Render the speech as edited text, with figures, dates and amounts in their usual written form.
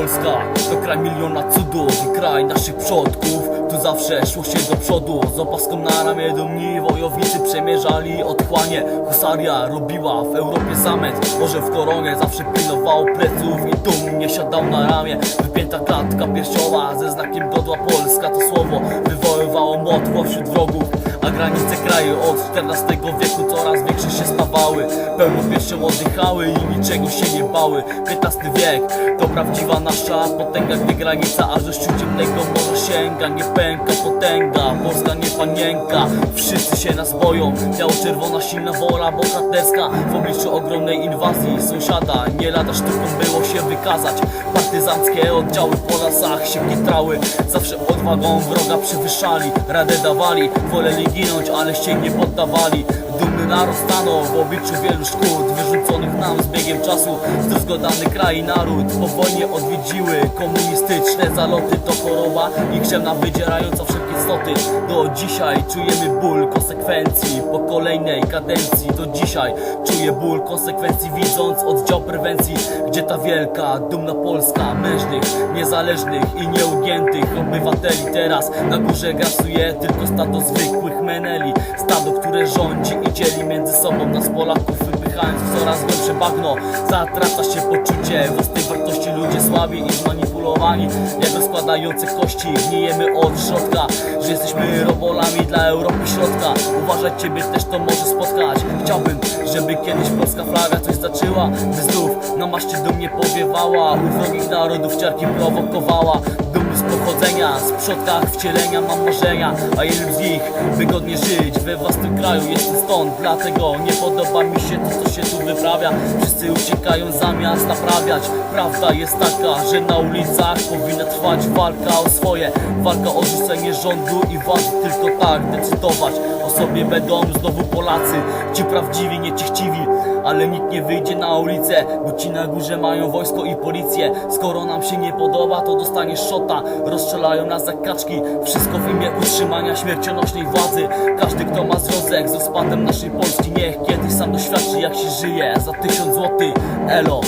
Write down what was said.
Polska to kraj miliona cudów i kraj naszych przodków. Tu zawsze szło się do przodu, z opaską na ramię dumni wojownicy przemierzali otchłanie. Husaria robiła w Europie zamęt, może w koronie zawsze pilnował pleców i dumnie siadał na ramię. Wypięta klatka piersiowa ze znakiem godła Polska to słowo wywoływało motło wśród wrogów. A granice kraju od XIV wieku coraz większe się stawały. Pełną piersią oddychały i niczego się nie bały. XV wiek to prawdziwa nasza potęga, gdy granica aż do śródziemnego morza sięga. Nie pęka potęga, Polska nie panienka. Wszyscy się nas boją, biało-czerwona silna wola bohaterska w obliczu ogromnej inwazji sąsiada. Nie lada sztuką było się wykazać. Partyzanckie oddziały po lasach się kitrały. Zawsze odwagą wroga przewyższali, radę dawali, woleli ginąć, ale się nie poddawali. Dumny naród stanął w obliczu wielu szkód wyrzuconych nam z biegiem czasu. Zdruzgodany kraj i naród po wojnie odwiedziły komunistyczne zaloty. To choroba nikczemna wydzierająca wszelkie cnoty. Do dzisiaj czujemy ból konsekwencji po kolejnej kadencji. Do dzisiaj czuję ból konsekwencji, widząc oddział prewencji, gdzie ta wielka, dumna Polska mężnych, niezależnych i nieugiętych obywateli. Teraz na górze grasuje tylko stado zwykłych meneli. Stado, które rządzi i dzieli między sobą nas Polaków, wypychając w coraz głębsze bagno. Zatraca się poczucie własnej wartości, ludzie słabi i zmanipulowani jak rozkładające kości. Gnijemy od środka, że jesteśmy robolami dla Europy Środka. Uważaj, ciebie też to może spotkać. Chciałbym, żeby kiedyś polska flaga coś zaczęła, by znów na maszcie dumnie powiewała. U wrogich narodów ciarki prowokowała. Dumny z pochodzenia, z przodkach wcielenia mam marzenia, a jednym z nich wygodnie żyć we własnym kraju. Jestem stąd, dlatego nie podoba mi się to, co się tu wyprawia. Wszyscy uciekają zamiast naprawiać. Prawda jest taka, że na ulicach powinna trwać walka o swoje. Walka o rzucenie rządu i władzy, tylko tak decydować o sobie będą znowu Polacy. Ci prawdziwi, nie ci chciwi, ale nikt nie wyjdzie na ulicę, bo ci na górze mają wojsko i policję. Skoro nam się nie podoba, to dostaniesz szota. Rozstrzelają nas za kaczki, wszystko w imię utrzymania śmiercionośnej władzy. Każdy, kto ma związek z rozpadem naszej Polski, niech kiedyś sam doświadczy, jak się żyje za 1000 złotych. Elo.